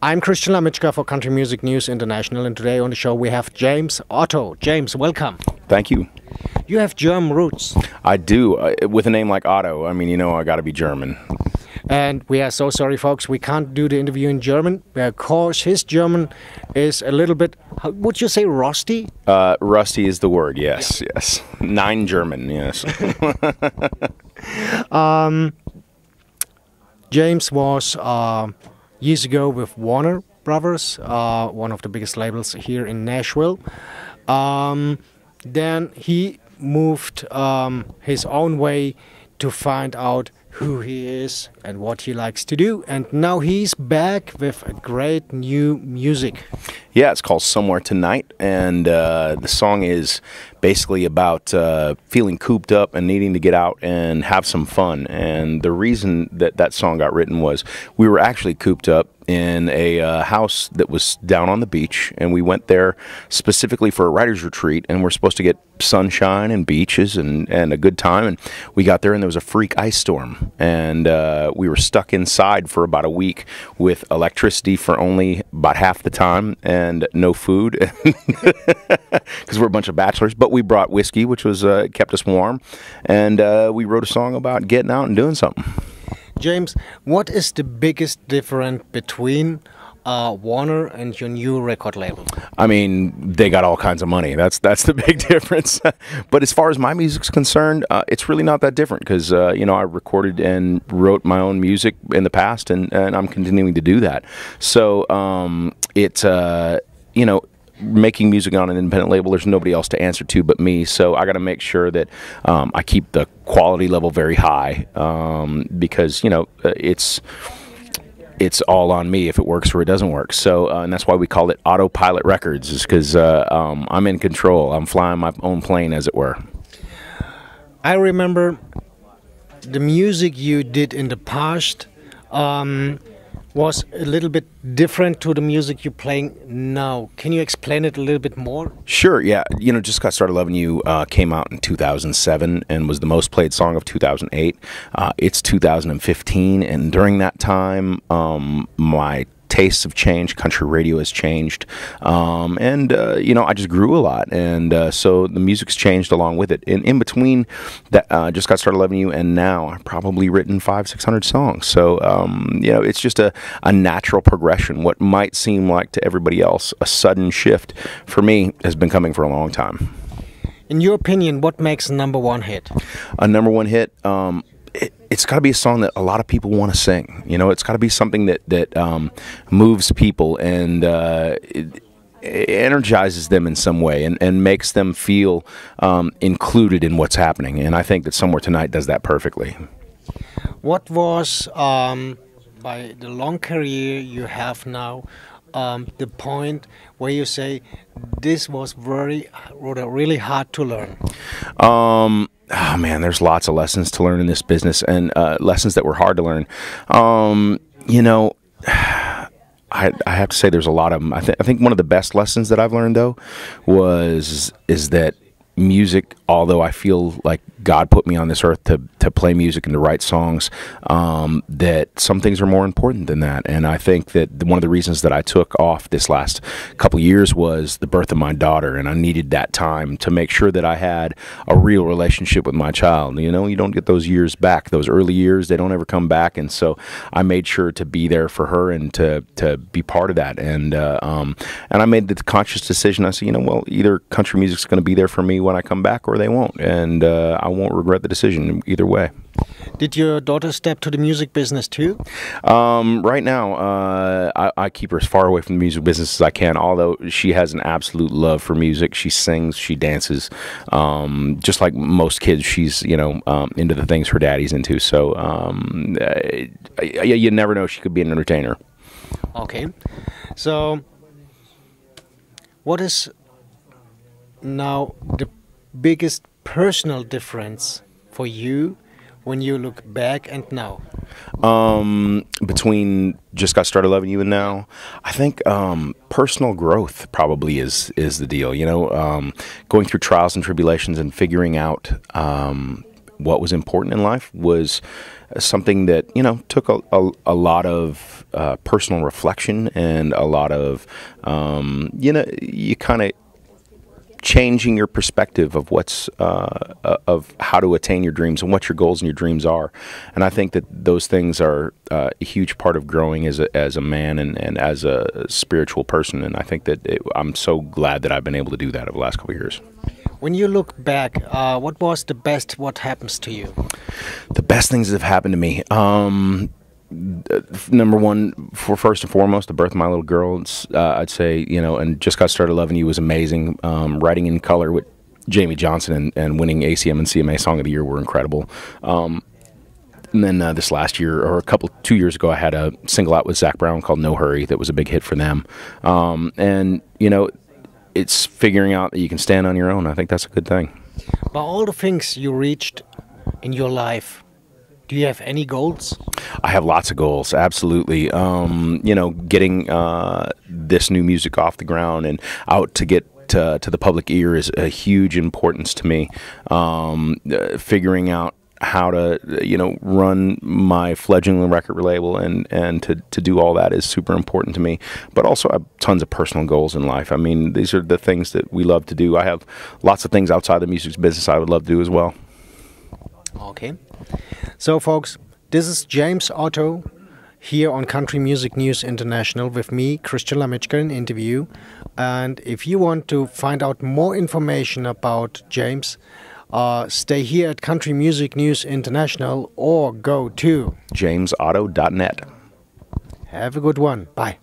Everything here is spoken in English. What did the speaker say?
I'm Christian Lamitschka for Country Music News International, and today on the show we have James Otto. James, welcome. Thank you. You have German roots. I do. With a name like Otto, I mean, I got to be German. And we are so sorry, folks, we can't do the interview in German because his German is a little bit, would you say rusty? Rusty is the word, yes, yes. Nine German, yes. James was years ago with Warner Brothers, one of the biggest labels here in Nashville. Then he moved his own way to find out who he is and what he likes to do, and now he's back with a great new music. Yeah, it's called Somewhere Tonight, and the song is basically about feeling cooped up and needing to get out and have some fun. And the reason that that song got written was we were actually cooped up in a house that was down on the beach, and we went there specifically for a writer's retreat, and we're supposed to get sunshine and beaches and a good time. And we got there and there was a freak ice storm, and we were stuck inside for about a week with electricity for only about half the time and no food because we're a bunch of bachelors. But we brought whiskey, which was kept us warm, and we wrote a song about getting out and doing something. James, what is the biggest difference between Warner and your new record label? I mean, they got all kinds of money. That's the big difference. But as far as my music's concerned, it's really not that different because, I recorded and wrote my own music in the past, and I'm continuing to do that. So making music on an independent label, there's nobody else to answer to but me. So I got to make sure that I keep the quality level very high because, it's all on me if it works or it doesn't work. So, and that's why we call it Autopilot Records, is because I'm in control. I'm flying my own plane, as it were. I remember the music you did in the past was a little bit different to the music you're playing now. Can you explain it a little bit more? Sure, yeah. Just Got Started Loving You came out in 2007 and was the most played song of 2008. It's 2015, and during that time, my tastes have changed, country radio has changed, and I just grew a lot, and so the music's changed along with it. And in between that, Just Got Started Loving You and now, I've probably written 500-600 songs. So it's just a natural progression. What might seem like to everybody else a sudden shift, for me, has been coming for a long time. In your opinion, what makes a number one hit? A number one hit, it's got to be a song that a lot of people want to sing. It's got to be something that moves people and it energizes them in some way and makes them feel included in what's happening. And I think that Somewhere Tonight does that perfectly. What was, by the long career you have now, the point where you say this was really hard to learn? Oh man, there's lots of lessons to learn in this business, and lessons that were hard to learn. I have to say there's a lot of them. I think one of the best lessons that I've learned, though, is that music, although I feel like God put me on this earth to play music and to write songs, that some things are more important than that. And I think that one of the reasons that I took off this last couple years was the birth of my daughter, and I needed that time to make sure that I had a real relationship with my child. You don't get those years back. Those early years, they don't ever come back. And so I made sure to be there for her and to be part of that. And I made the conscious decision. I said, either country music's going to be there for me when I come back, or they won't. And I won't regret the decision either way. Did your daughter step to the music business too? Right now, I keep her as far away from the music business as I can, although she has an absolute love for music. She sings, she dances. Just like most kids, she's, into the things her daddy's into. So you never know, she could be an entertainer. Okay. So what is now the biggest personal difference for you when you look back and now? Between Just Got Started Loving You and now, I think personal growth probably is the deal. Going through trials and tribulations and figuring out what was important in life was something that, took a lot of personal reflection and a lot of, you kind of changing your perspective of what's of how to attain your dreams and what your goals and your dreams are. And I think that those things are a huge part of growing as a man and as a spiritual person. And I think that I'm so glad that I've been able to do that over the last couple of years. When you look back, what was the best what happens to you? The best things that have happened to me. Number one, for first and foremost, the birth of my little girl. I'd say, and Just Got Started Loving You was amazing. Writing in Color with Jamie Johnson and winning ACM and CMA Song of the Year were incredible. And then this last year, or 2 years ago, I had a single out with Zach Brown called No Hurry that was a big hit for them. And, it's figuring out that you can stand on your own. I think that's a good thing. By all the things you reached in your life, do you have any goals? I have lots of goals, absolutely. Getting this new music off the ground and out to get to the public ear is a huge importance to me. Figuring out how to, run my fledgling record label and to do all that is super important to me. But also I have tons of personal goals in life. I mean, these are the things that we love to do. I have lots of things outside the music business I would love to do as well. Okay. So, folks, this is James Otto here on Country Music News International with me, Christian Lamitschka, in interview. And if you want to find out more information about James, stay here at Country Music News International or go to jamesotto.net. Have a good one. Bye.